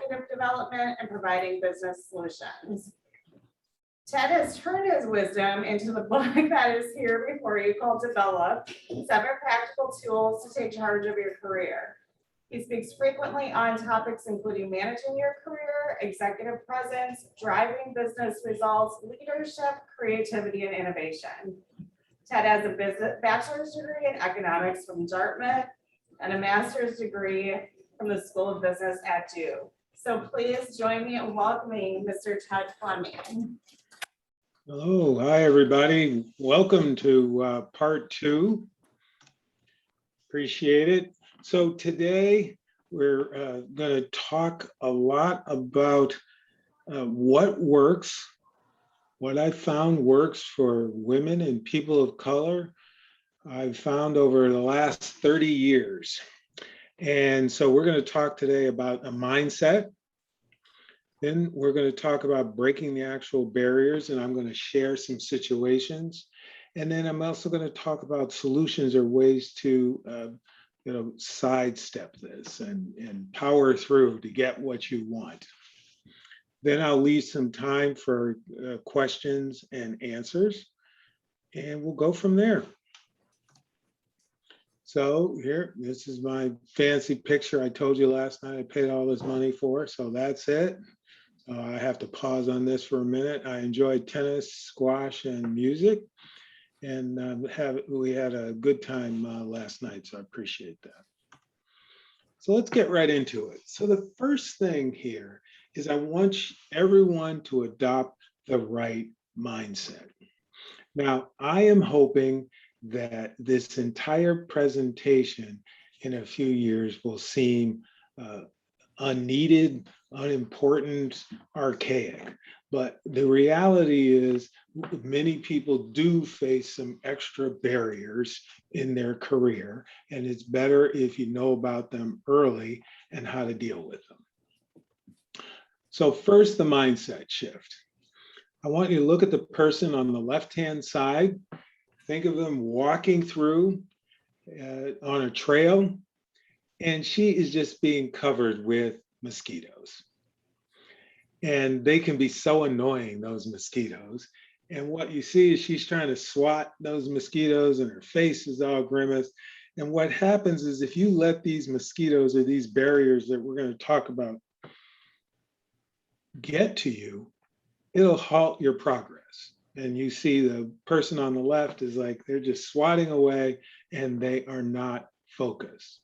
executive development, and providing business solutions. Ted has turned his wisdom into the book that is here before you called Develop, 7 Practical Tools to Take Charge of Your Career. He speaks frequently on topics including managing your career, executive presence, driving business results, leadership, creativity, and innovation. Ted has a bachelor's degree in economics from Dartmouth and a master's degree from the School of Business at Duke. So please join me in welcoming Mr. Ted Fleming. Hello, hi everybody. Welcome to part 2. Appreciate it. So today we're going to talk a lot about what works, what I found works for women and people of color. I've found over the last 30 years. And so we're going to talk today about a mindset. Then we're going to talk about breaking the actual barriers, and I'm going to share some situations. And then I'm also going to talk about solutions or ways to sidestep this and power through to get what you want. Then I'll leave some time for questions and answers, and we'll go from there. So here, this is my fancy picture I told you last night I paid all this money for, so that's it. I have to pause on this for a minute. I enjoyed tennis, squash, and music. And we had a good time last night, so I appreciate that. So let's get right into it. So the first thing here is I want everyone to adopt the right mindset. Now, I am hoping that this entire presentation in a few years will seem unneeded, unimportant, archaic. But the reality is many people do face some extra barriers in their career, and it's better if you know about them early and how to deal with them. So first, the mindset shift. I want you to look at the person on the left-hand side. Think of them walking through on a trail, and she is just being covered with mosquitoes. And they can be so annoying, those mosquitoes. And what you see is she's trying to swat those mosquitoes and her face is all grimace. And what happens is if you let these mosquitoes or these barriers that we're going to talk about get to you, it'll halt your progress. And you see the person on the left is like, they're just swatting away and they are not focused.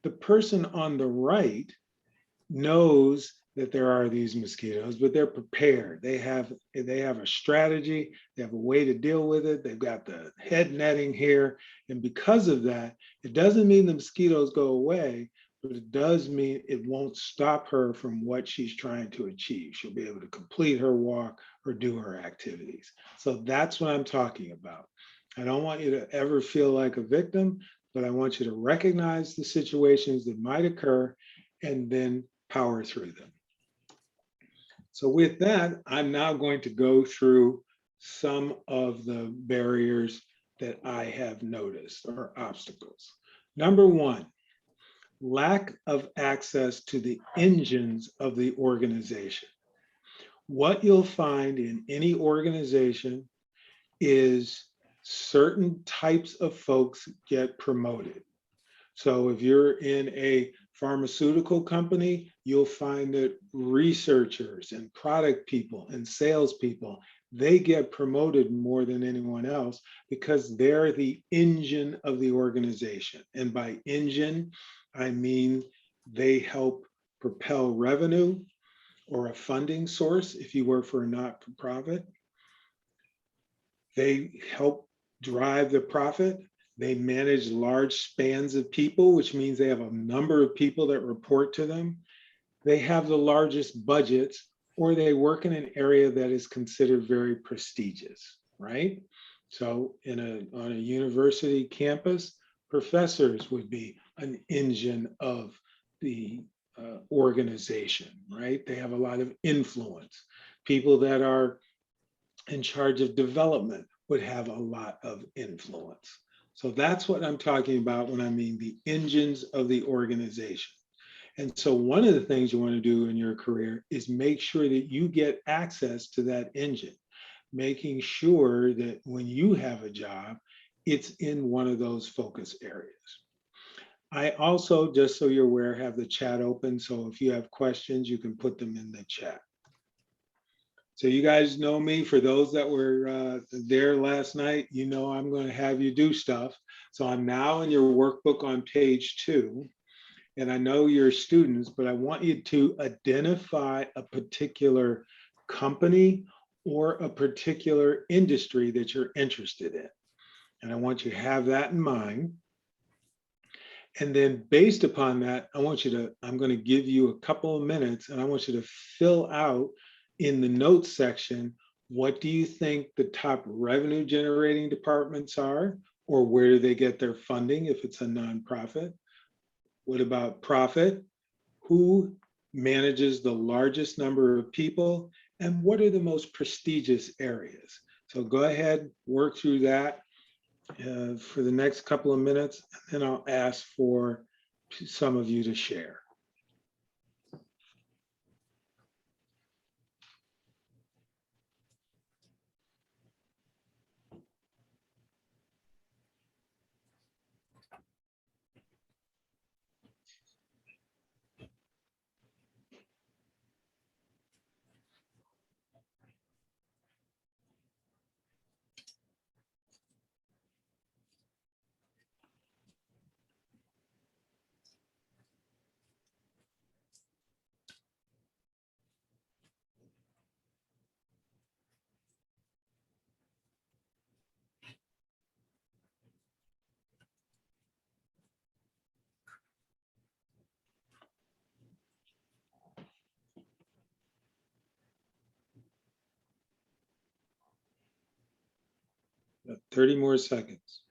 The person on the right knows that there are these mosquitoes, but they're prepared. They have a strategy, they have a way to deal with it. They've got the head netting here. And because of that, it doesn't mean the mosquitoes go away, but it does mean it won't stop her from what she's trying to achieve. She'll be able to complete her walk or do her activities. So that's what I'm talking about. I don't want you to ever feel like a victim, but I want you to recognize the situations that might occur and then power through them. So with that, I'm now going to go through some of the barriers that I have noticed or obstacles. Number 1, lack of access to the engines of the organization. What you'll find in any organization is certain types of folks get promoted. So if you're in a pharmaceutical company, you'll find that researchers and product people and salespeople, they get promoted more than anyone else because they're the engine of the organization. And by engine, I mean they help propel revenue or a funding source if you work for a not-for-profit. They help drive the profit. They manage large spans of people, which means they have a number of people that report to them. They have the largest budgets, or they work in an area that is considered very prestigious, right? So on a university campus, professors would be an engine of the organization, right? They have a lot of influence. People that are in charge of development would have a lot of influence. So that's what I'm talking about when I mean the engines of the organization. And so one of the things you want to do in your career is make sure that you get access to that engine, making sure that when you have a job, it's in one of those focus areas. I also, just so you're aware, have the chat open. So if you have questions, you can put them in the chat. So you guys know me. For those that were there last night, you know I'm going to have you do stuff. So I'm now in your workbook on page 2. And I know you're students, but I want you to identify a particular company or a particular industry that you're interested in. And I want you to have that in mind. And then based upon that, I'm going to give you a couple of minutes and I want you to fill out in the notes section, what do you think the top revenue generating departments are, or where do they get their funding if it's a nonprofit? What about profit? Who manages the largest number of people? And what are the most prestigious areas? So go ahead, work through that for the next couple of minutes, and then I'll ask for some of you to share. About 30 more seconds.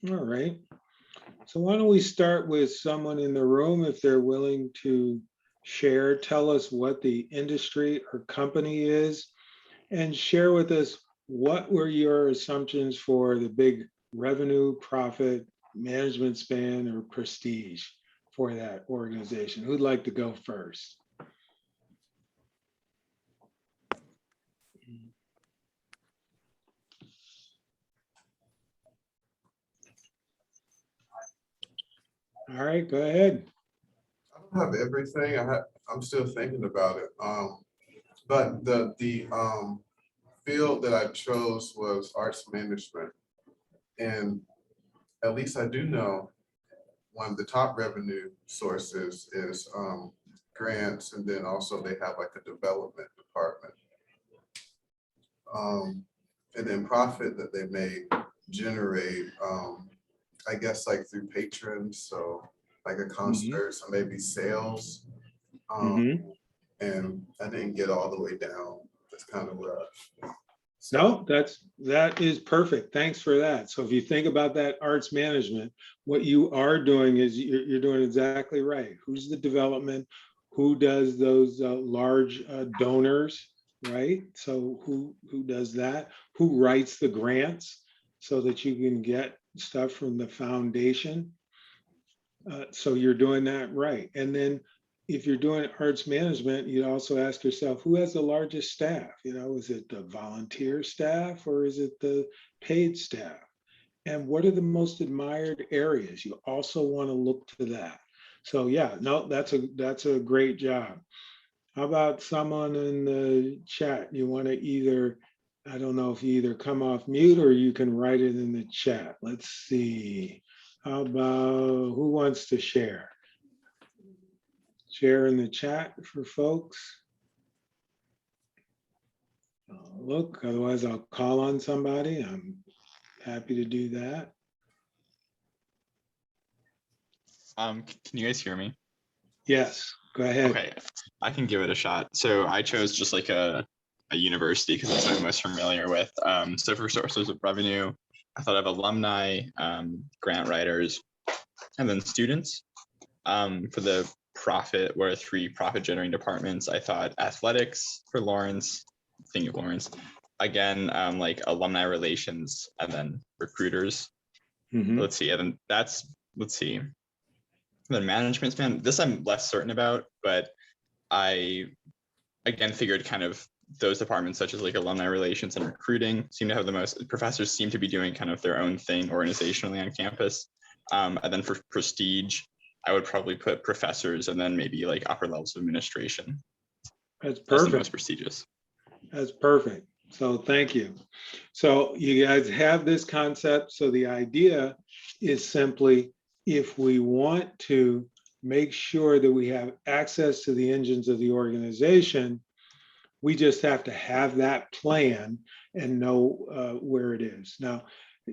All right. So why don't we start with someone in the room, if they're willing to share, tell us what the industry or company is, and share with us what were your assumptions for the big revenue, profit, management span, or prestige for that organization. Who'd like to go first? All right, go ahead. I don't have everything. I'm still thinking about it. But the field that I chose was arts management. And at least I do know one of the top revenue sources is grants, and then also they have like a development department. And then profit that they may generate, I guess like through patrons, so like a concert, so maybe sales. And I didn't get all the way down. That's kind of rough. No, that is perfect. Thanks for that. So if you think about that arts management, what you are doing is you're doing exactly right. Who's the development? Who does those large donors, right? So who does that? Who writes the grants so that you can get stuff from the foundation? So you're doing that right. And then if you're doing arts management, you also ask yourself, who has the largest staff? You know, is it the volunteer staff or is it the paid staff? And what are the most admired areas? You also want to look to that. So yeah, no, that's a great job. How about someone in the chat? You want to either, I don't know if you either come off mute or you can write it in the chat. Let's see. How about, who wants to share? Share in the chat for folks. Look, otherwise I'll call on somebody. I'm happy to do that. Can you guys hear me? Yes, go ahead. Okay, I can give it a shot. So I chose just like a university because that's what I'm most familiar with. So for sources of revenue, I thought of alumni, grant writers, and then students. For the profit, where 3 profit generating departments, I thought athletics for Lawrence, thinking of Lawrence, again, like alumni relations, and then recruiters. Mhm. Let's see, and then let's see. The management span, this I'm less certain about, but I again figured kind of those departments such as like alumni relations and recruiting seem to have the most, professors seem to be doing kind of their own thing organizationally on campus. And then for prestige, I would probably put professors and then maybe like upper levels of administration That's as the most perfect. prestigious. That's perfect. So thank you. So you guys have this concept. So the idea is simply, if we want to make sure that we have access to the engines of the organization, we just have to have that plan and know where it is. Now,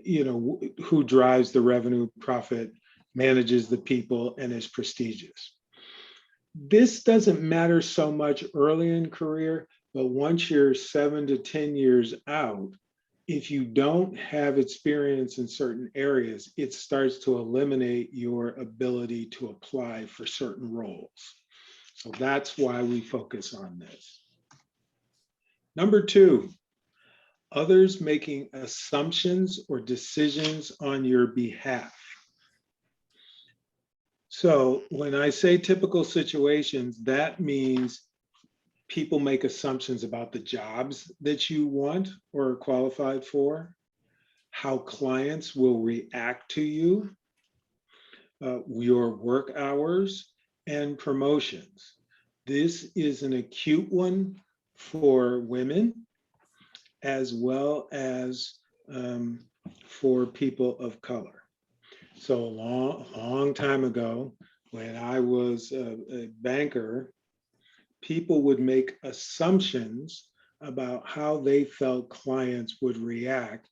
who drives the revenue, profit, manages the people, and is prestigious. This doesn't matter so much early in career, but once you're 7 to 10 years out, if you don't have experience in certain areas, it starts to eliminate your ability to apply for certain roles. So that's why we focus on this. Number 2, others making assumptions or decisions on your behalf. So when I say typical situations, that means people make assumptions about the jobs that you want or are qualified for, how clients will react to you, your work hours, and promotions. This is an acute one for women as well as for people of color. So a long time ago, when I was a banker, people would make assumptions about how they felt clients would react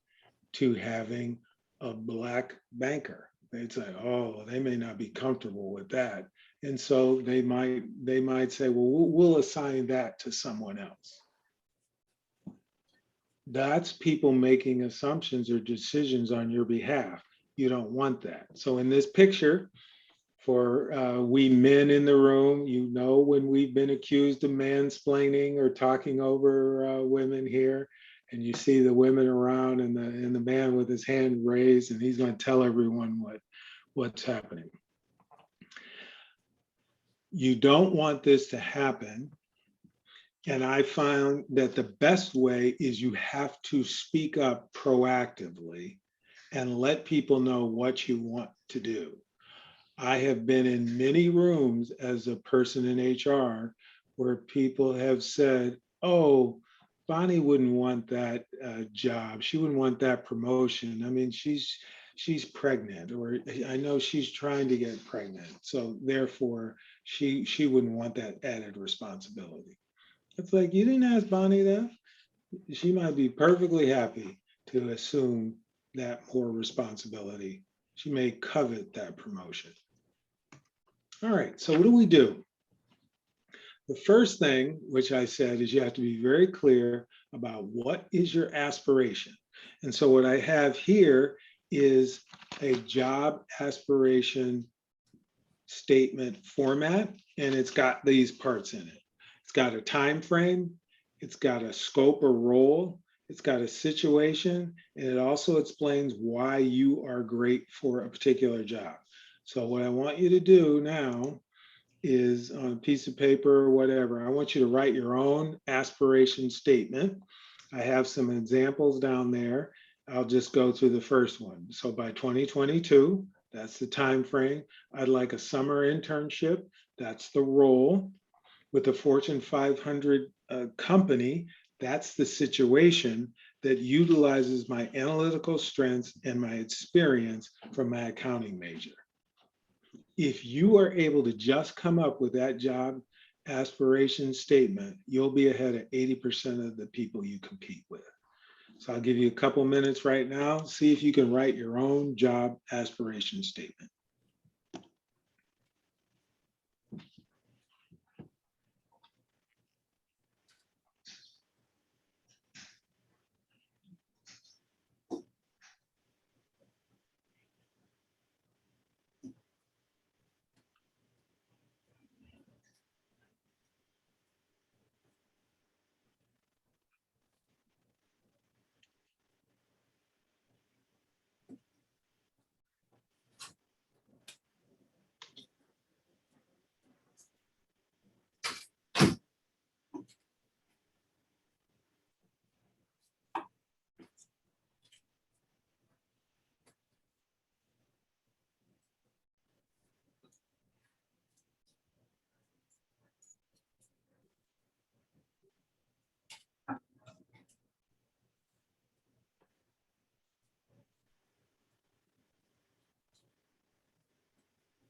to having a Black banker. They'd say, oh, they may not be comfortable with that. And so they might say, well, we'll assign that to someone else. That's people making assumptions or decisions on your behalf. You don't want that. So in this picture, for we men in the room, when we've been accused of mansplaining or talking over women here, and you see the women around and the man with his hand raised, and he's going to tell everyone what's happening. You don't want this to happen. And I found that the best way is you have to speak up proactively and let people know what you want to do. I have been in many rooms as a person in HR where people have said, oh, Bonnie wouldn't want that job. She wouldn't want that promotion. I mean, she's pregnant, or I know she's trying to get pregnant. So therefore, she wouldn't want that added responsibility. It's like, you didn't ask Bonnie that. She might be perfectly happy to assume that more responsibility. She may covet that promotion. All right, so what do we do? The first thing, which I said, is you have to be very clear about what is your aspiration. And so what I have here is a job aspiration statement format, and it's got these parts in it. It's got a time frame, it's got a scope or role, it's got a situation, and it also explains why you are great for a particular job. So what I want you to do now is, on a piece of paper or whatever, I want you to write your own aspiration statement. I have some examples down there. I'll just go through the first one. So by 2022, that's the time frame. I'd like a summer internship. That's the role. With a Fortune 500 company, that's the situation that utilizes my analytical strengths and my experience from my accounting major. If you are able to just come up with that job aspiration statement, you'll be ahead of 80% of the people you compete with. So I'll give you a couple minutes right now. See if you can write your own job aspiration statement.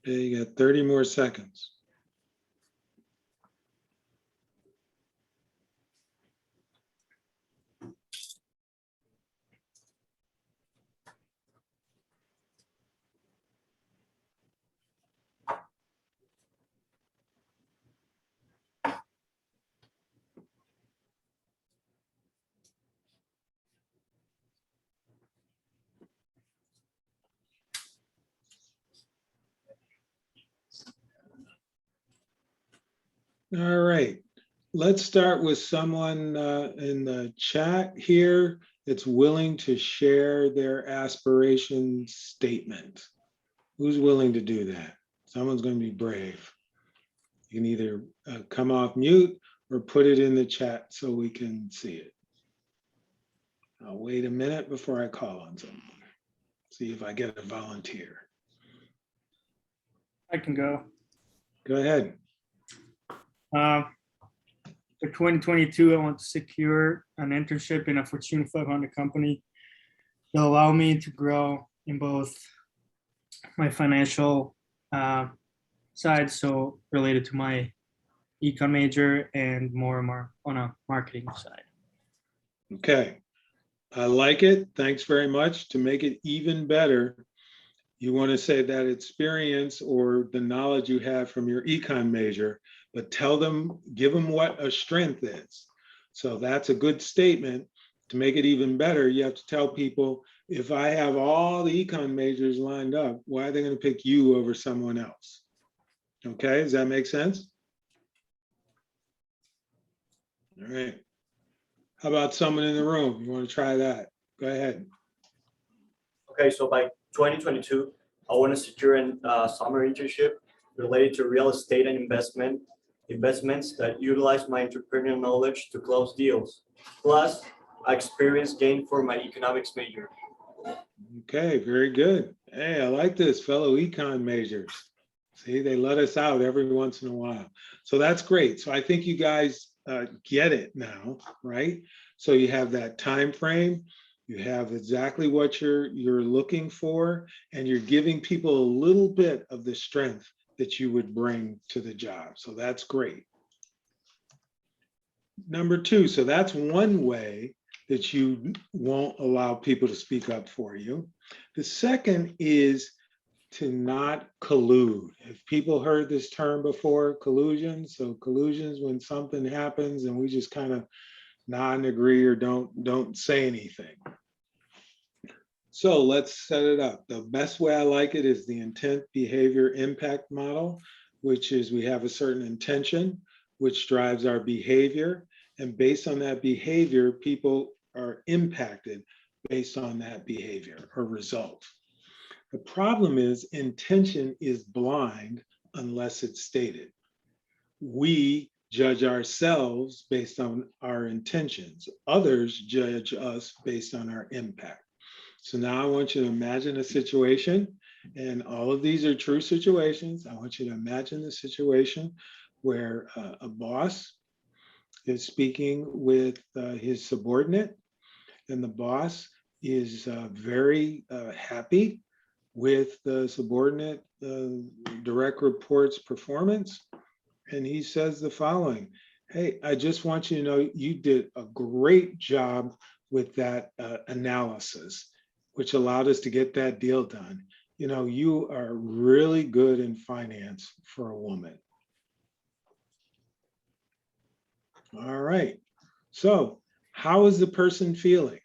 Okay, you got 30 more seconds. All right, let's start with someone in the chat here that's willing to share their aspiration statement. Who's willing to do that? Someone's going to be brave. You can either come off mute or put it in the chat so we can see it. I'll wait a minute before I call on someone. See if I get a volunteer. I can go. Go ahead. For 2022, I want to secure an internship in a Fortune 500 company that allow me to grow in both my financial side, so related to my econ major, and more on a marketing side. Okay, I like it. Thanks very much. To make it even better, you want to say that experience or the knowledge you have from your econ major, but tell them, give them what a strength is. So that's a good statement. To make it even better, you have to tell people, if I have all the econ majors lined up, why are they going to pick you over someone else? Okay, does that make sense? All right. How about someone in the room? You want to try that? Go ahead. Okay, so by 2022, I want to secure a summer internship related to real estate and investments that utilize my entrepreneurial knowledge to close deals, plus experience gained for my economics major. Okay, very good. Hey, I like this, fellow econ majors. See, they let us out every once in a while. So that's great. So I think you guys get it now, right? So you have that time frame, you have exactly what you're looking for, and you're giving people a little bit of the strength that you would bring to the job. So that's great. Number two, so that's one way that you won't allow people to speak up for you. The second is to not collude. If people heard this term before, collusion. So collusion is when something happens and we just kind of nod and agree or don't say anything. So let's set it up. The best way I like it is the intent behavior impact model, which is we have a certain intention, which drives our behavior. And based on that behavior, people are impacted based on that behavior or result. The problem is intention is blind unless it's stated. We judge ourselves based on our intentions. Others judge us based on our impact. So now I want you to imagine a situation, and all of these are true situations. I want you to imagine the situation where a boss is speaking with his subordinate, and the boss is very happy with the subordinate direct report's performance. And he says the following: hey, I just want you to know you did a great job with that analysis, which allowed us to get that deal done. You know, you are really good in finance for a woman. All right. So how is the person feeling?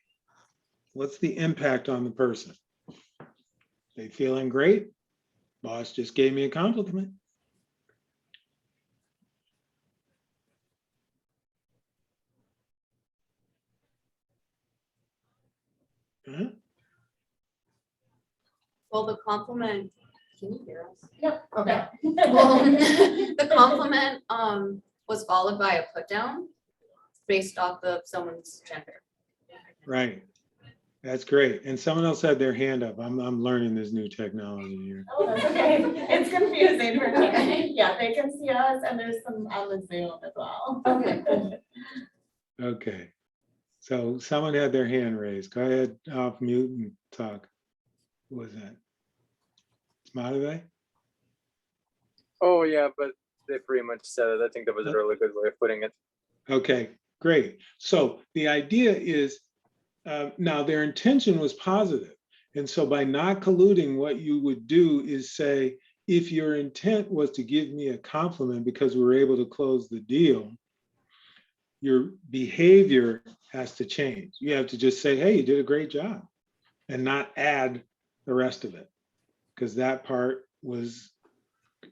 What's the impact on the person? They feeling great? Boss just gave me a compliment. Huh? Well, the compliment, can you hear us? Yep, okay. Well, the compliment was followed by a put down based off of someone's gender. Right. That's great. And someone else had their hand up. I'm learning this new technology here. Oh, that's okay. It's confusing for me. Okay. Yeah, they can see us and there's some on the Zoom as well. Okay. Okay. So someone had their hand raised. Go ahead, off mute and talk. Who was that? Smartaway? Oh, yeah, but they pretty much said it. I think that was a really good way of putting it. Okay, great. So the idea is, now their intention was positive. And so by not colluding, what you would do is say, if your intent was to give me a compliment because we were able to close the deal, your behavior has to change. You have to just say, hey, you did a great job, and not add the rest of it, because that part was,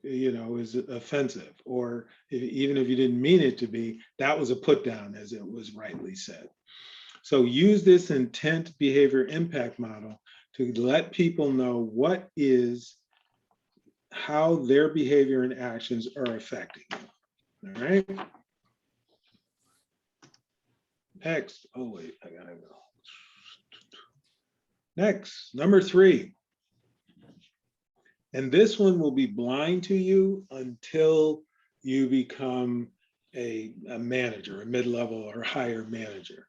is offensive. Or even if you didn't mean it to be, that was a put down, as it was rightly said. So use this intent behavior impact model to let people know how their behavior and actions are affecting you. All right. Next, oh wait, I gotta go. Next, number 3. And this one will be blind to you until you become a manager, a mid-level or higher manager.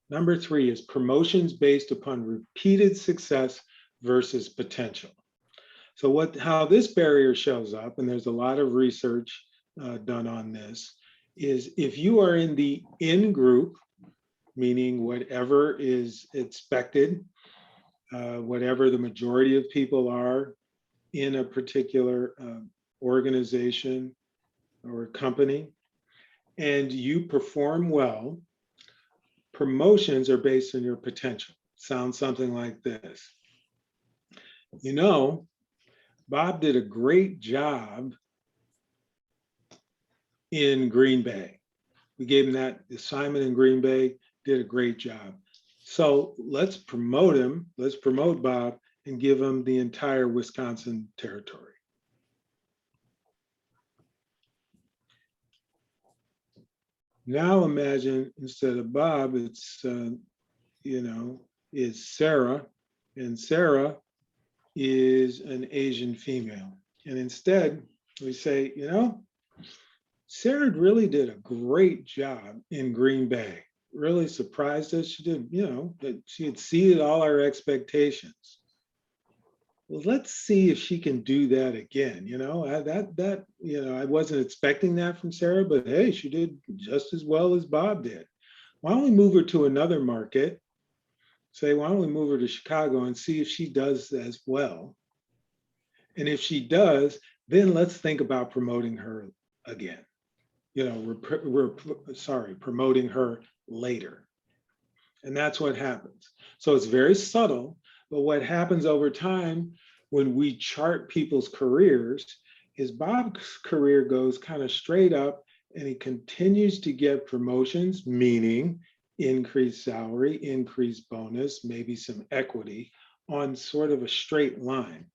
Number 3 is promotions based upon repeated success versus potential. So how this barrier shows up, and there's a lot of research done on this, is if you are in the in group, meaning whatever is expected, whatever the majority of people are in a particular organization or company, and you perform well, promotions are based on your potential. Sounds something like this. Bob did a great job in Green Bay. We gave him that assignment in Green Bay, did a great job. So let's promote him, let's promote Bob and give him the entire Wisconsin territory. Now imagine instead of Bob, it's, is Sarah, and Sarah is an Asian female. And instead we say, Sarah really did a great job in Green Bay. Really surprised us. She did, that she exceeded all our expectations. Well, let's see if she can do that again. I wasn't expecting that from Sarah, but hey, she did just as well as Bob did. Why don't we move her to another market? Say, why don't we move her to Chicago and see if she does as well? And if she does, then let's think about promoting her again. Promoting her later. And that's what happens. So it's very subtle, but what happens over time when we chart people's careers is Bob's career goes kind of straight up and he continues to get promotions, meaning increased salary, increased bonus, maybe some equity on sort of a straight line.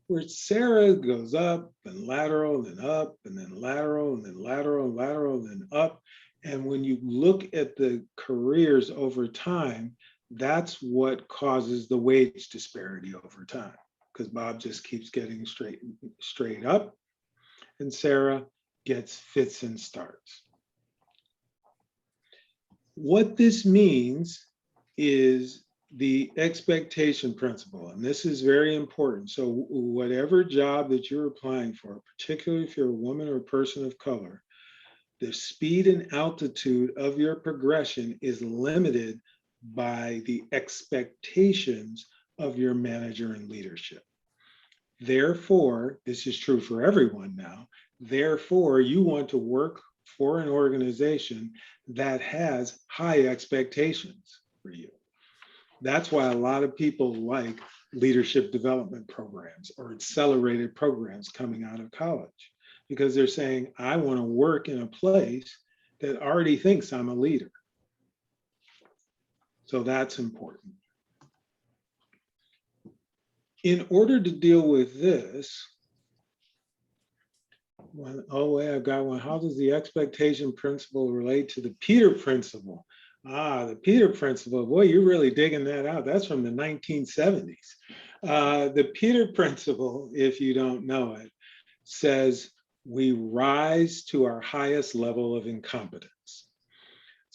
Where Sarah goes up and lateral and then up and then lateral and then lateral and lateral and then up. And when you look at the careers over time, that's what causes the wage disparity over time, because Bob just keeps getting straight up and Sarah gets fits and starts. What this means is the expectation principle, and this is very important. So whatever job that you're applying for, particularly if you're a woman or a person of color, the speed and altitude of your progression is limited by the expectations of your manager and leadership. Therefore, this is true for everyone now, therefore you want to work for an organization that has high expectations for you. That's why a lot of people like leadership development programs or accelerated programs coming out of college, because they're saying, I want to work in a place that already thinks I'm a leader. So that's important. In order to deal with this, I've got one. How does the expectation principle relate to the Peter principle? The Peter principle, boy, you're really digging that out. That's from the 1970s. The Peter principle, if you don't know it, says we rise to our highest level of incompetence.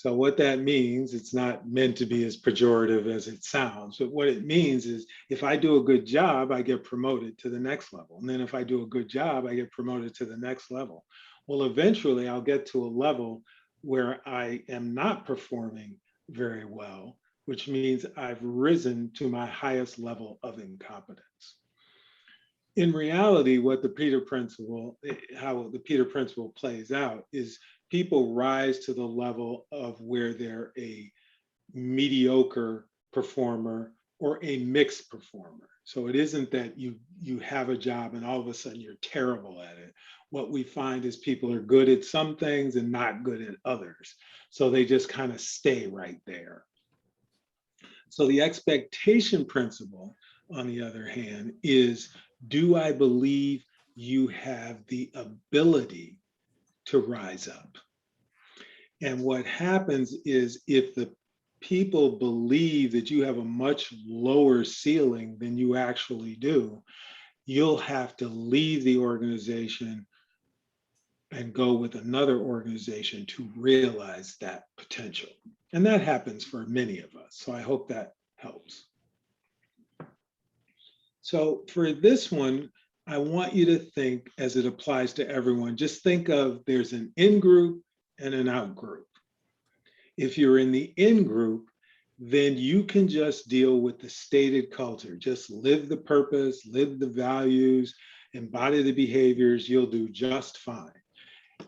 So what that means, it's not meant to be as pejorative as it sounds, but what it means is if I do a good job, I get promoted to the next level. And then if I do a good job, I get promoted to the next level. Well, eventually I'll get to a level where I am not performing very well, which means I've risen to my highest level of incompetence. In reality, what the Peter Principle, how the Peter Principle plays out is people rise to the level of where they're a mediocre performer or a mixed performer. So it isn't that you have a job and all of a sudden you're terrible at it. What we find is people are good at some things and not good at others. So they just kind of stay right there. So the expectation principle, on the other hand, is do I believe you have the ability to rise up? And what happens is if the people believe that you have a much lower ceiling than you actually do, you'll have to leave the organization and go with another organization to realize that potential. And that happens for many of us. So I hope that helps. So for this one, I want you to think as it applies to everyone, just think of there's an in group and an out group. If you're in the in group, then you can just deal with the stated culture. Just live the purpose, live the values, embody the behaviors, you'll do just fine.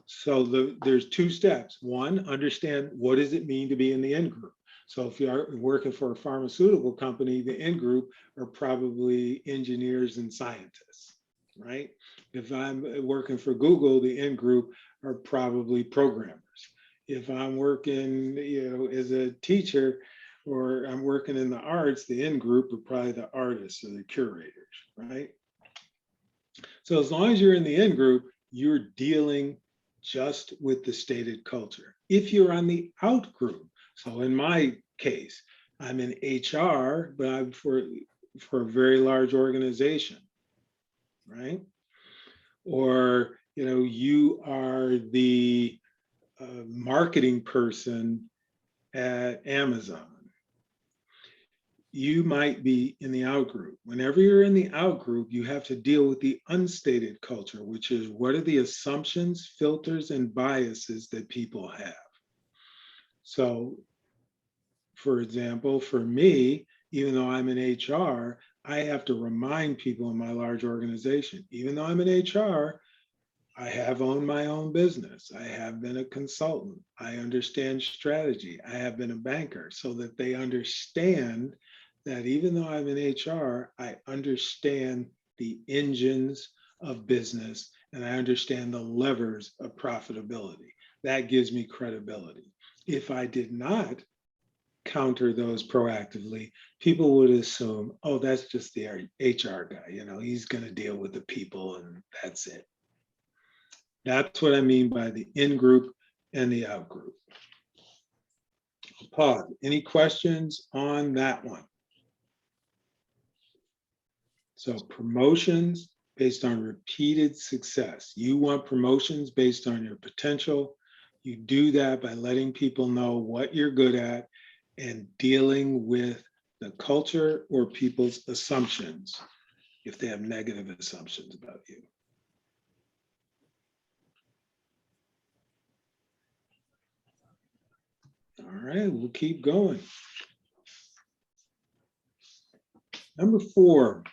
So there's two steps. One, understand what does it mean to be in the in group. So if you're working for a pharmaceutical company, the in group are probably engineers and scientists, right? If I'm working for Google, the in group are probably programmers. If I'm working, as a teacher, or I'm working in the arts, the in group are probably the artists or the curators, right? So as long as you're in the in group, you're dealing just with the stated culture. If you're on the out group, so in my case, I'm in HR, but I'm for a very large organization, right? Or, you are the marketing person at Amazon. You might be in the out group. Whenever you're in the out group, you have to deal with the unstated culture, which is what are the assumptions, filters, and biases that people have. So, for example, for me, even though I'm in HR, I have to remind people in my large organization, even though I'm in HR, I have owned my own business. I have been a consultant. I understand strategy. I have been a banker, so that they understand that even though I'm in HR, I understand the engines of business and I understand the levers of profitability. That gives me credibility. If I did not counter those proactively, people would assume, oh, that's just the HR guy. He's going to deal with the people and that's it. That's what I mean by the in group and the out group. Pause. Any questions on that one? So promotions based on repeated success. You want promotions based on your potential. You do that by letting people know what you're good at and dealing with the culture or people's assumptions if they have negative assumptions about you. All right, we'll keep going. Number 4,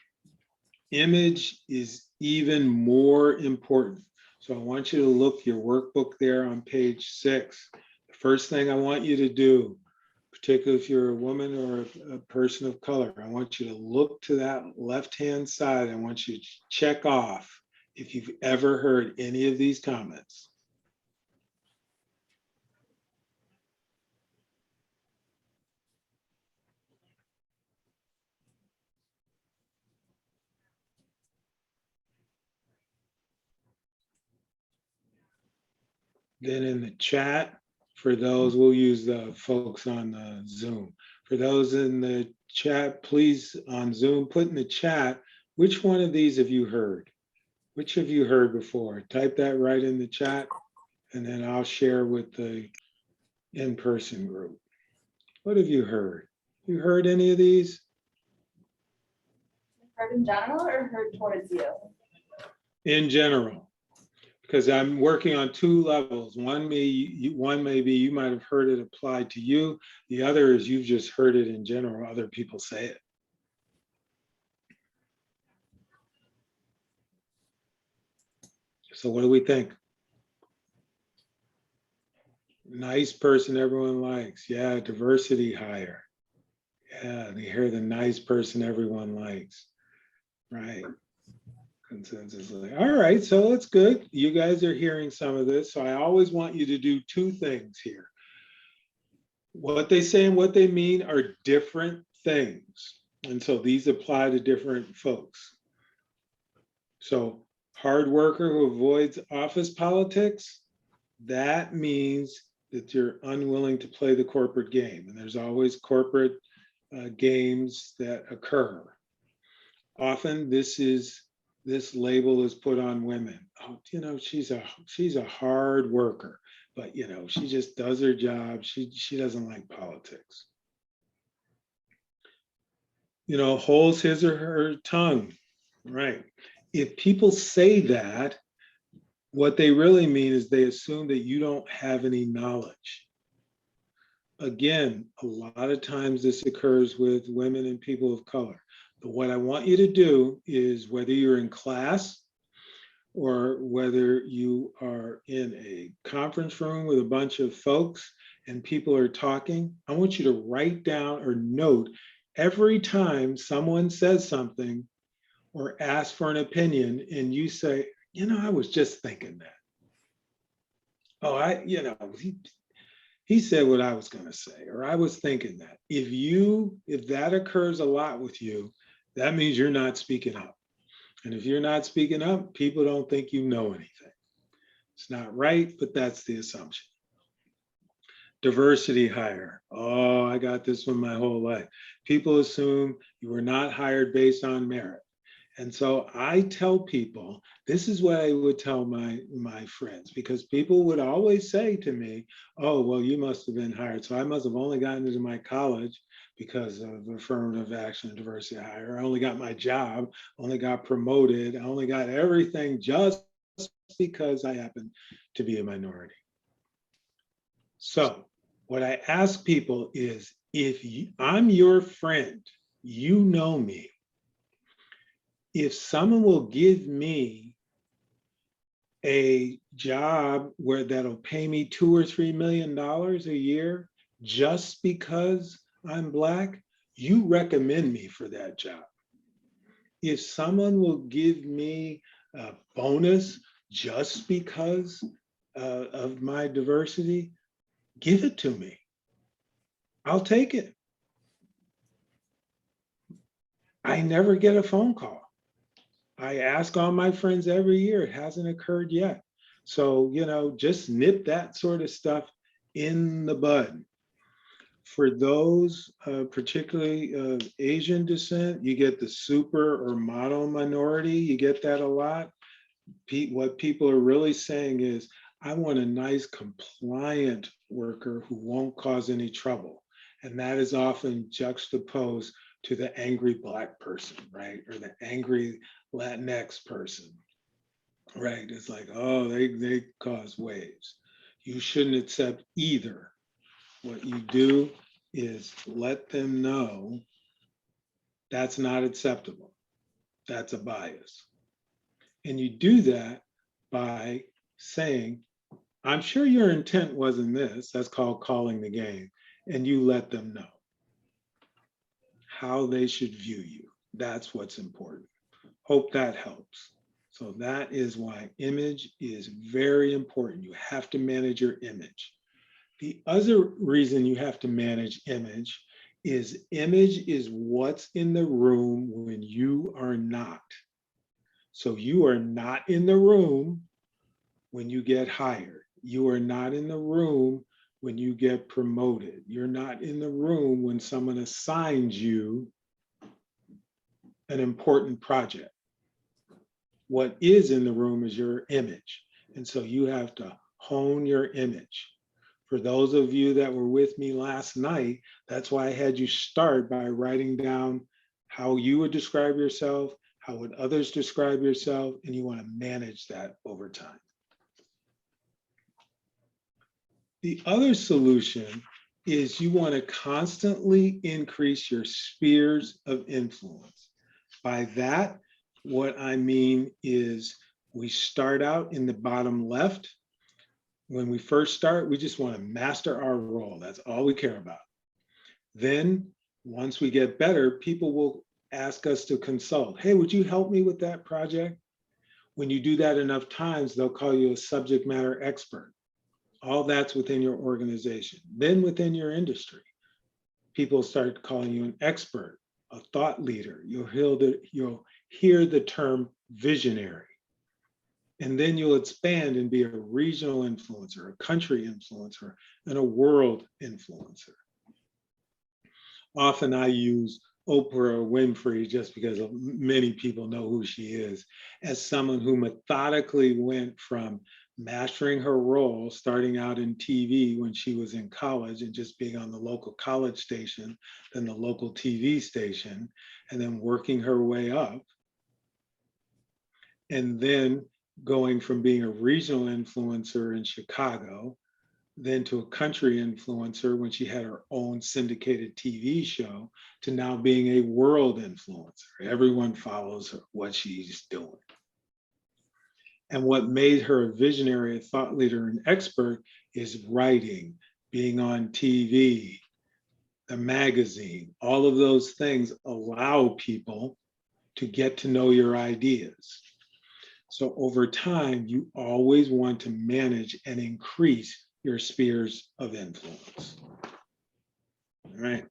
image is even more important. So I want you to look your workbook there on page 6. The first thing I want you to do, particularly if you're a woman or a person of color, I want you to look to that left-hand side. I want you to check off if you've ever heard any of these comments. Then in the chat, for those, we'll use the folks on Zoom. For those in the chat, please on Zoom, put in the chat, which one of these have you heard? Which have you heard before? Type that right in the chat, and then I'll share with the in-person group. What have you heard? You heard any of these? Heard in general or heard towards you? In general, because I'm working on two levels. One may be you might have heard it applied to you. The other is you've just heard it in general. Other people say it. So what do we think? Nice person everyone likes. Yeah, diversity hire. Yeah, they hear the nice person everyone likes. Right. Consensus. All right, so it's good. You guys are hearing some of this. So I always want you to do two things here. What they say and what they mean are different things. And so these apply to different folks. So hard worker who avoids office politics, that means that you're unwilling to play the corporate game. And there's always corporate games that occur. Often this label is put on women. Oh, you know, she's a hard worker, but you know, she just does her job. She doesn't like politics. You know, holds his or her tongue, right? If people say that, what they really mean is they assume that you don't have any knowledge. Again, a lot of times this occurs with women and people of color. But what I want you to do is, whether you're in class or whether you are in a conference room with a bunch of folks and people are talking, I want you to write down or note every time someone says something or asks for an opinion and you say, you know, I was just thinking that. Oh, he said what I was going to say, or I was thinking that. If that occurs a lot with you, that means you're not speaking up. And if you're not speaking up, people don't think you know anything. It's not right, but that's the assumption. Diversity hire. Oh, I got this one my whole life. People assume you were not hired based on merit. And so I tell people, this is what I would tell my friends, because people would always say to me, oh, well, you must have been hired. So I must have only gotten into my college because of affirmative action and diversity hire. I only got my job, only got promoted. I only got everything just because I happen to be a minority. So what I ask people is, if I'm your friend, you know me. If someone will give me a job where that'll pay me $2 or $3 million a year just because I'm Black, you recommend me for that job. If someone will give me a bonus just because of my diversity, give it to me. I'll take it. I never get a phone call. I ask all my friends every year. It hasn't occurred yet. So, you know, just nip that sort of stuff in the bud. For those, particularly of Asian descent, you get the super or model minority. You get that a lot. What people are really saying is, I want a nice compliant worker who won't cause any trouble. And that is often juxtaposed to the angry Black person, right? Or the angry Latinx person, right? It's like, oh, they cause waves. You shouldn't accept either. What you do is let them know that's not acceptable. That's a bias. And you do that by saying, I'm sure your intent wasn't this. That's called calling the game. And you let them know how they should view you. That's what's important. Hope that helps. So that is why image is very important. You have to manage your image. The other reason you have to manage image is what's in the room when you are not. So you are not in the room when you get hired. You are not in the room when you get promoted. You're not in the room when someone assigns you an important project. What is in the room is your image. And so you have to hone your image. For those of you that were with me last night, that's why I had you start by writing down how you would describe yourself, how would others describe yourself, and you want to manage that over time. The other solution is you want to constantly increase your spheres of influence. By that, what I mean is we start out in the bottom left. When we first start, we just want to master our role. That's all we care about. Then once we get better, people will ask us to consult. Hey, would you help me with that project? When you do that enough times, they'll call you a subject matter expert. All that's within your organization. Then within your industry, people start calling you an expert, a thought leader. You'll hear the term visionary. And then you'll expand and be a regional influencer, a country influencer, and a world influencer. Often I use Oprah Winfrey, just because many people know who she is, as someone who methodically went from mastering her role, starting out in TV when she was in college and just being on the local college station, then the local TV station, and then working her way up. And then going from being a regional influencer in Chicago, then to a country influencer when she had her own syndicated TV show, to now being a world influencer. Everyone follows her, what she's doing. And what made her a visionary, a thought leader, and expert is writing, being on TV, the magazine. All of those things allow people to get to know your ideas. So over time, you always want to manage and increase your spheres of influence. All right.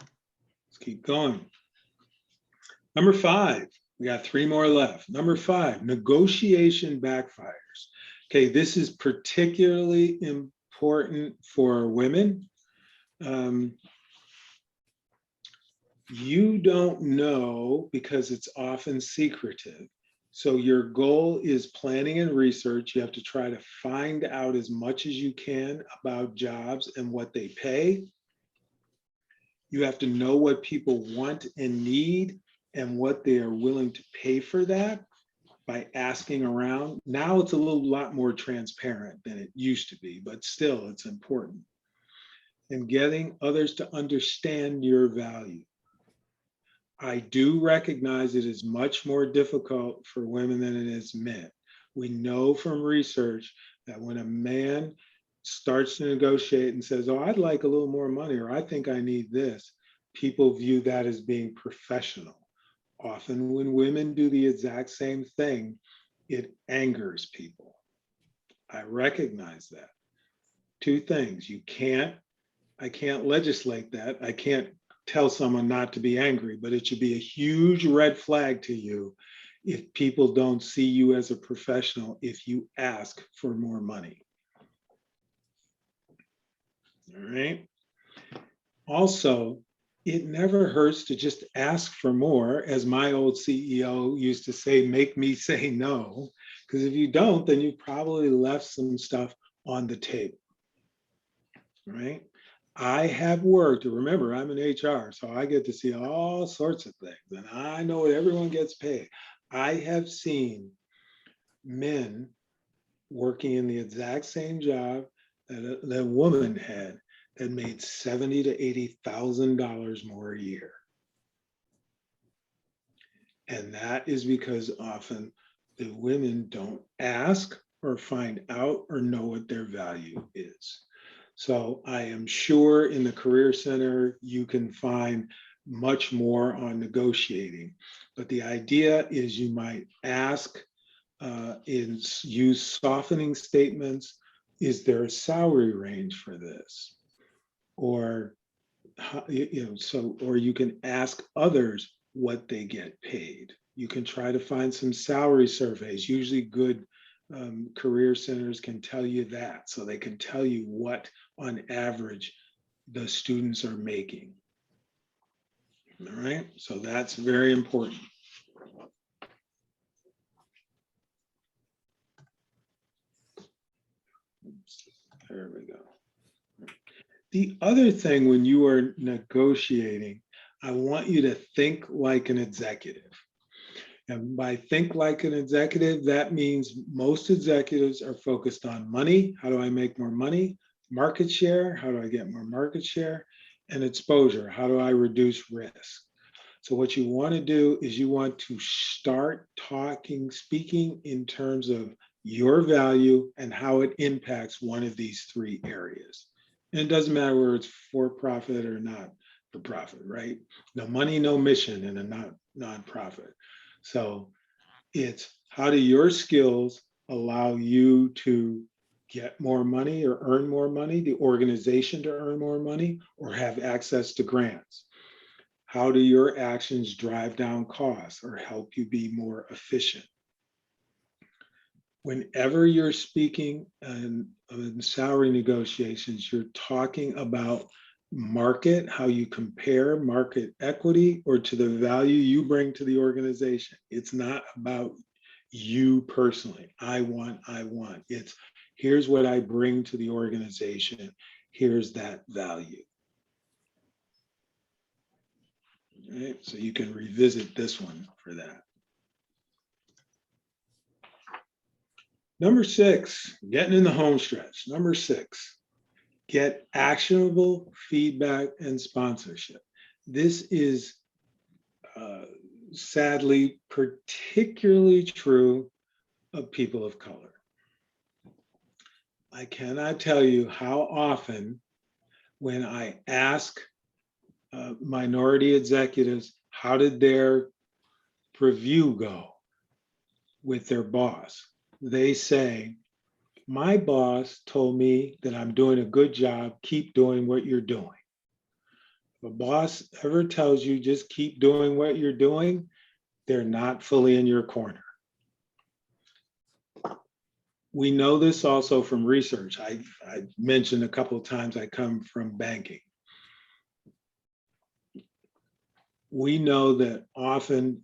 Let's keep going. Number 5, we got 3 more left. Number 5, negotiation backfires. Okay, this is particularly important for women. You don't know because it's often secretive. So your goal is planning and research. You have to try to find out as much as you can about jobs and what they pay. You have to know what people want and need and what they are willing to pay for that by asking around. Now it's a lot more transparent than it used to be, but still it's important. And getting others to understand your value. I do recognize it is much more difficult for women than it is men. We know from research that when a man starts to negotiate and says, oh, I'd like a little more money, or I think I need this, people view that as being professional. Often when women do the exact same thing, it angers people. I recognize that. 2 things, I can't legislate that. I can't tell someone not to be angry, but it should be a huge red flag to you if people don't see you as a professional if you ask for more money. All right. Also, it never hurts to just ask for more. As my old CEO used to say, make me say no, because if you don't, then you've probably left some stuff on the table. All right. I have worked, remember, I'm in HR, so I get to see all sorts of things, and I know what everyone gets paid. I have seen men working in the exact same job that a woman had that made $70,000 to $80,000 more a year. And that is because often the women don't ask or find out or know what their value is. So I am sure in the Career Center, you can find much more on negotiating. But the idea is you might ask, use softening statements. Is there a salary range for this? Or, or you can ask others what they get paid. You can try to find some salary surveys. Usually good career centers can tell you that. So they can tell you what on average the students are making. All right, so that's very important. There we go. The other thing when you are negotiating, I want you to think like an executive. And by think like an executive, that means most executives are focused on money. How do I make more money? Market share. How do I get more market share? And exposure. How do I reduce risk? So what you want to do is you want to start speaking in terms of your value and how it impacts one of these three areas. And it doesn't matter whether it's for profit or not for profit, right? No money, no mission in a nonprofit. So it's how do your skills allow you to get more money or earn more money, the organization to earn more money, or have access to grants? How do your actions drive down costs or help you be more efficient? Whenever you're speaking in salary negotiations, you're talking about market, how you compare market equity or to the value you bring to the organization. It's not about you personally. I want. It's here's what I bring to the organization. Here's that value. All right, so you can revisit this one for that. Number 6, getting in the home stretch. Number 6, get actionable feedback and sponsorship. This is sadly particularly true of people of color. I cannot tell you how often when I ask minority executives, how did their review go with their boss? They say, my boss told me that I'm doing a good job, keep doing what you're doing. If a boss ever tells you just keep doing what you're doing, they're not fully in your corner. We know this also from research. I mentioned a couple of times I come from banking. We know that often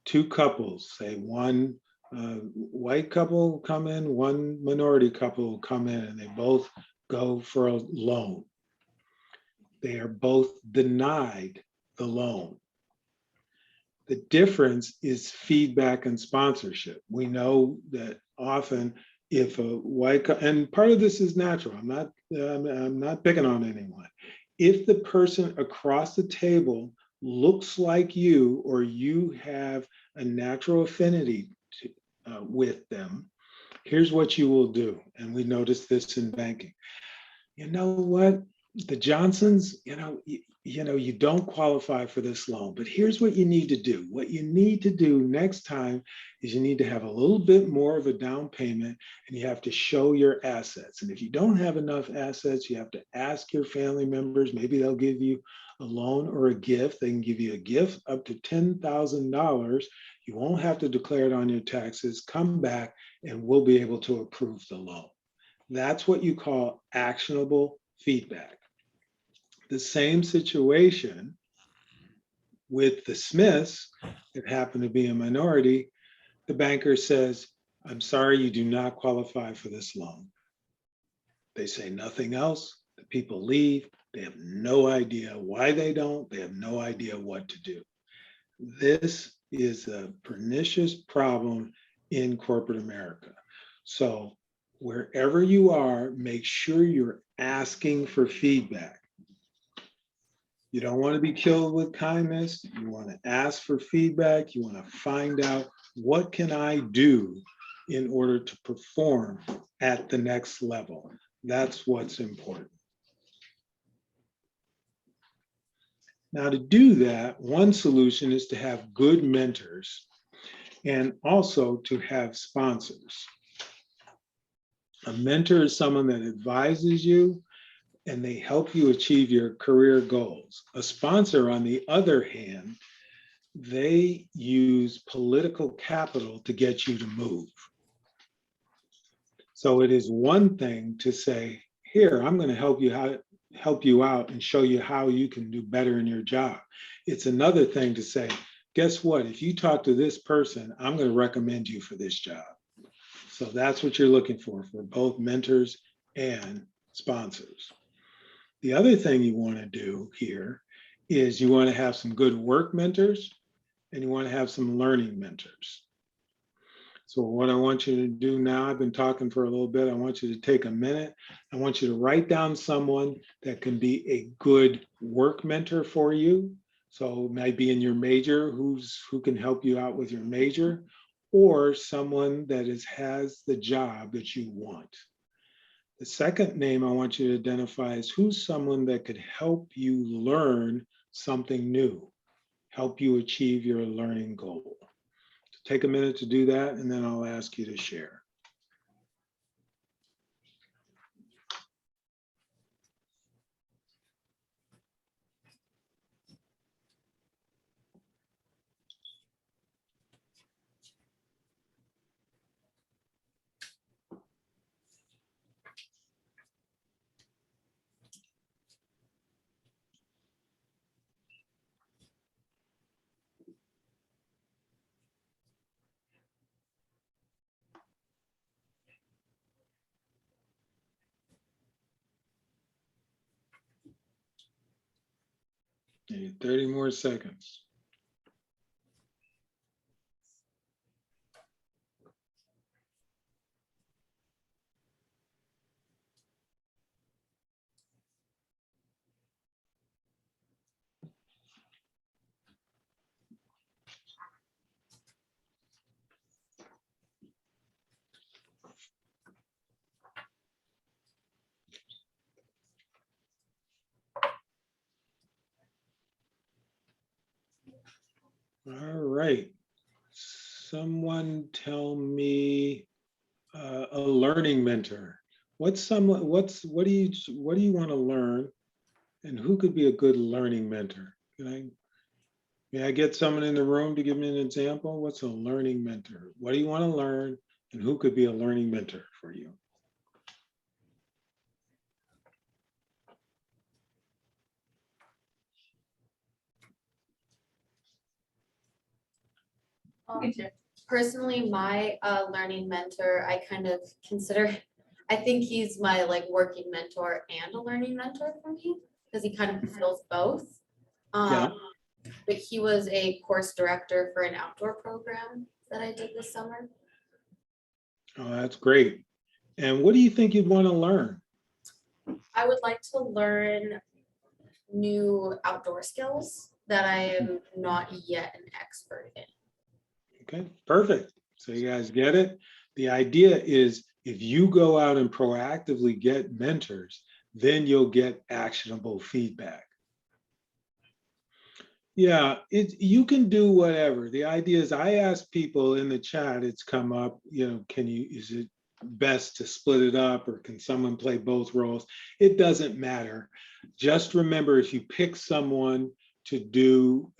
two couples, say one white couple will come in, one minority couple will come in, and they both go for a loan. They are both denied the loan. The difference is feedback and sponsorship. We know that often if a white, and part of this is natural, I'm not picking on anyone. If the person across the table looks like you or you have a natural affinity with them, here's what you will do. And we noticed this in banking. You know what? The Johnsons, you don't qualify for this loan, but here's what you need to do. What you need to do next time is you need to have a little bit more of a down payment and you have to show your assets. And if you don't have enough assets, you have to ask your family members, maybe they'll give you a loan or a gift. They can give you a gift up to $10,000. You won't have to declare it on your taxes. Come back and we'll be able to approve the loan. That's what you call actionable feedback. The same situation with the Smiths that happen to be a minority. The banker says, I'm sorry, you do not qualify for this loan. They say nothing else. The people leave. They have no idea why they don't. They have no idea what to do. This is a pernicious problem in corporate America. So wherever you are, make sure you're asking for feedback. You don't want to be killed with kindness. You want to ask for feedback. You want to find out, what can I do in order to perform at the next level? That's what's important. Now, to do that, one solution is to have good mentors and also to have sponsors. A mentor is someone that advises you and they help you achieve your career goals. A sponsor, on the other hand, they use political capital to get you to move. So it is one thing to say, here, I'm going to help you out and show you how you can do better in your job. It's another thing to say, guess what? If you talk to this person, I'm going to recommend you for this job. So that's what you're looking for both mentors and sponsors. The other thing you want to do here is you want to have some good work mentors and you want to have some learning mentors. So what I want you to do now, I've been talking for a little bit. I want you to take a minute. I want you to write down someone that can be a good work mentor for you. So it might be in your major, who can help you out with your major, or someone that has the job that you want. The second name I want you to identify is who's someone that could help you learn something new, help you achieve your learning goal. Take a minute to do that, and then I'll ask you to share. Maybe 30 more seconds. All right. Someone tell me a learning mentor. What do you want to learn, and who could be a good learning mentor? May I get someone in the room to give me an example? What's a learning mentor? What do you want to learn, and who could be a learning mentor for you? Personally, my learning mentor, I kind of consider, I think he's my like working mentor and a learning mentor for me, because he kind of fulfills both. Yeah. But he was a course director for an outdoor program that I did this summer. Oh, that's great. And what do you think you'd want to learn? I would like to learn new outdoor skills that I am not yet an expert in. Okay, perfect. So you guys get it? The idea is if you go out and proactively get mentors, then you'll get actionable feedback. Yeah, you can do whatever. The idea is I ask people in the chat, it's come up, is it best to split it up, or can someone play both roles? It doesn't matter. Just remember, if you pick someone to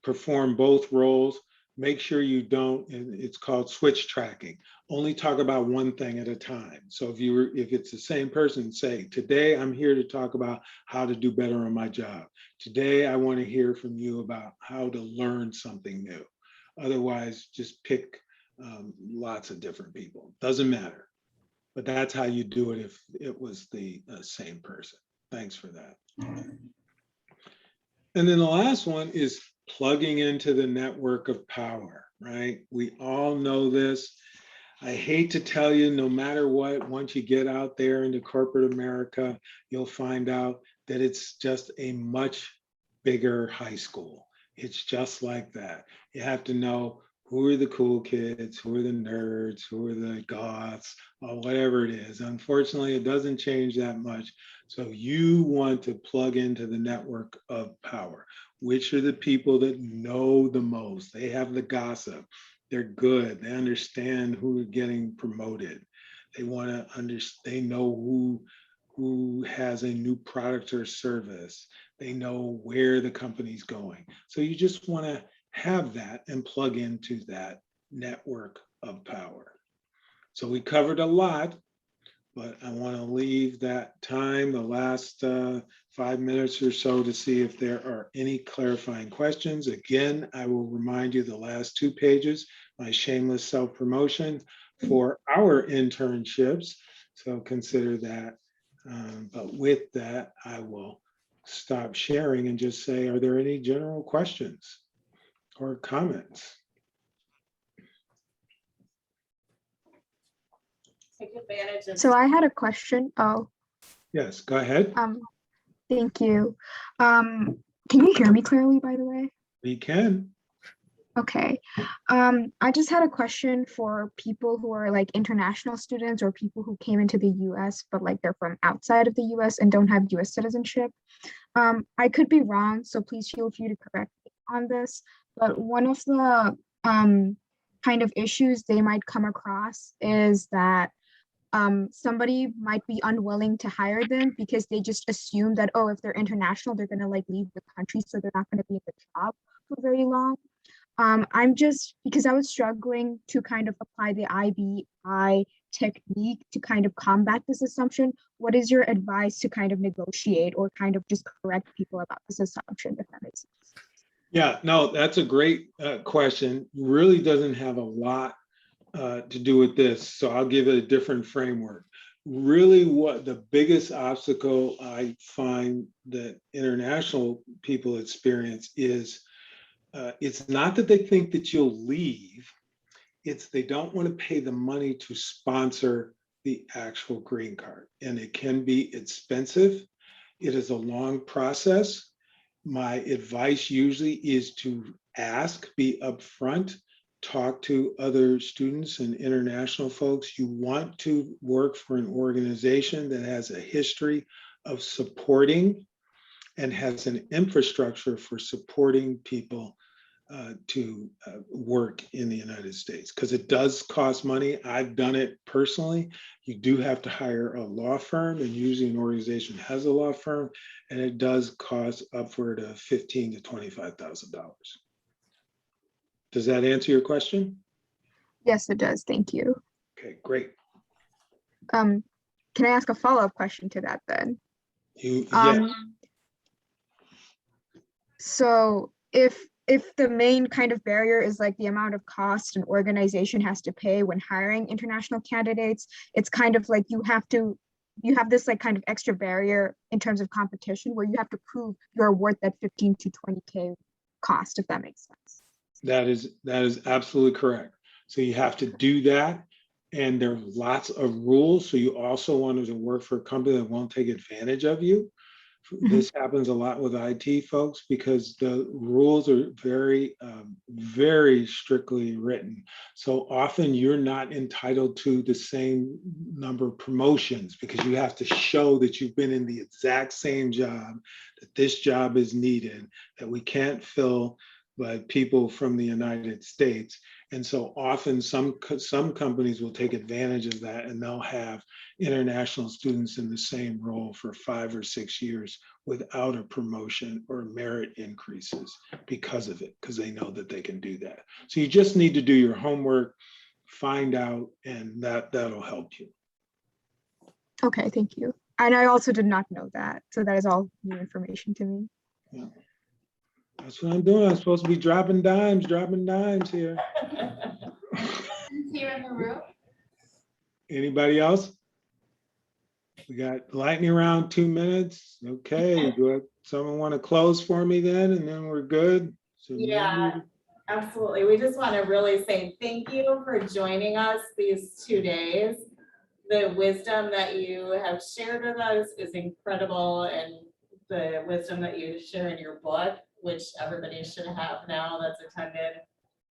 perform both roles, make sure you don't, and it's called switch tracking. Only talk about one thing at a time. So if it's the same person, say, today I'm here to talk about how to do better on my job. Today I want to hear from you about how to learn something new. Otherwise, just pick lots of different people. Doesn't matter. But that's how you do it if it was the same person. Thanks for that. And then the last one is plugging into the network of power, right? We all know this. I hate to tell you, no matter what, once you get out there into corporate America, you'll find out that it's just a much bigger high school. It's just like that. You have to know who are the cool kids, who are the nerds, who are the goths, or whatever it is. Unfortunately, it doesn't change that much. So you want to plug into the network of power. Which are the people that know the most? They have the gossip. They're good. They understand who are getting promoted. They want to understand. They know who has a new product or service. They know where the company's going. So you just want to have that and plug into that network of power. So we covered a lot, but I want to leave that time, the last 5 minutes or so, to see if there are any clarifying questions. Again, I will remind you the last 2 pages, my shameless self-promotion for our internships. So consider that. But with that, I will stop sharing and just say, are there any general questions or comments? Take advantage of. So I had a question. Oh, Yes, go ahead. thank you. Can you hear me clearly, by the way? We can. Okay. I just had a question for people who are like international students or people who came into the US, but like they're from outside of the US and don't have US citizenship. I could be wrong, so please feel free to correct me on this. But one of the kind of issues they might come across is that somebody might be unwilling to hire them because they just assume that, oh, if they're international, they're gonna like leave the country, so they're not gonna be in the job for very long. I'm just, because I was struggling to kind of apply the IBI technique to kind of combat this assumption. What is your advice to kind of negotiate or kind of just correct people about this assumption, if that makes sense? Yeah, no, that's a great question. Really doesn't have a lot to do with this, so I'll give it a different framework. Really, what the biggest obstacle I find that international people experience is it's not that they think that you'll leave, it's they don't want to pay the money to sponsor the actual green card. And it can be expensive. It is a long process. My advice usually is to ask, be upfront, talk to other students and international folks. You want to work for an organization that has a history of supporting and has an infrastructure for supporting people to work in the United States, because it does cost money. I've done it personally. You do have to hire a law firm, and usually an organization has a law firm, and it does cost upward of $15,000 to $25,000. Does that answer your question? Yes, it does. Thank you. Okay, great. Can I ask a follow-up question to that then? Yes. So if the main kind of barrier is like the amount of cost an organization has to pay when hiring international candidates, it's kind of like you have this like kind of extra barrier in terms of competition where you have to prove you're worth that 15 to 20K cost, if that makes sense. That is absolutely correct. So you have to do that. And there are lots of rules. So you also wanted to work for a company that won't take advantage of you. This happens a lot with IT folks because the rules are very, very strictly written. So often you're not entitled to the same number of promotions because you have to show that you've been in the exact same job, that this job is needed, that we can't fill by people from the United States. And so often some companies will take advantage of that, and they'll have international students in the same role for 5 or 6 years without a promotion or merit increases because of it, because they know that they can do that. So you just need to do your homework, find out, and that'll help you. Okay, thank you. And I also did not know that. So that is all new information to me. Yeah. That's what I'm doing. I'm supposed to be dropping dimes here. Here in the room. Anybody else? We got lightning round, 2 minutes. Okay, someone want to close for me then, and then we're good? So Yeah, absolutely. We just want to really say thank you for joining us these 2 days. The wisdom that you have shared with us is incredible, and the wisdom that you share in your book, which everybody should have now that's attended,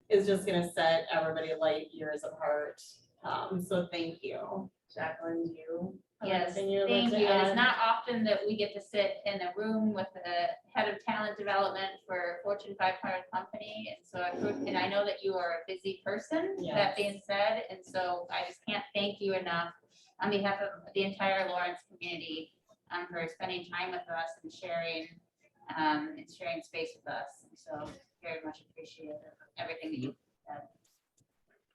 is just going to set everybody light years apart. So thank you. Jacqueline, do you? Yes, anything you would thank like to you. add? It's not often that we get to sit in a room with the head of talent development for a Fortune 500 company. And so I know that you are a busy person, Yes. that being said. And so I just can't thank you enough on behalf of the entire Lawrence community for spending time with us and sharing space with us. And so very much appreciate everything that you've said.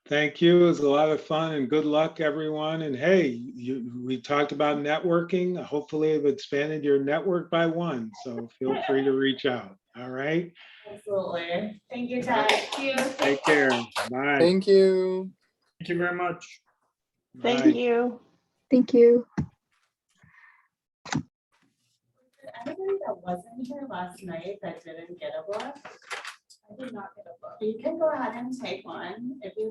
Thank you. It was a lot of fun, and good luck, everyone. And hey, we talked about networking. Hopefully I've expanded your network by 1. So feel free to reach out. All right. Absolutely. Thank you, Ted. Thank you. Take care. Bye. Thank you. Thank you very much. Bye. Thank you. Thank you. Anybody that wasn't here last night that didn't get a book? I did not get a book. You can go ahead and take one if you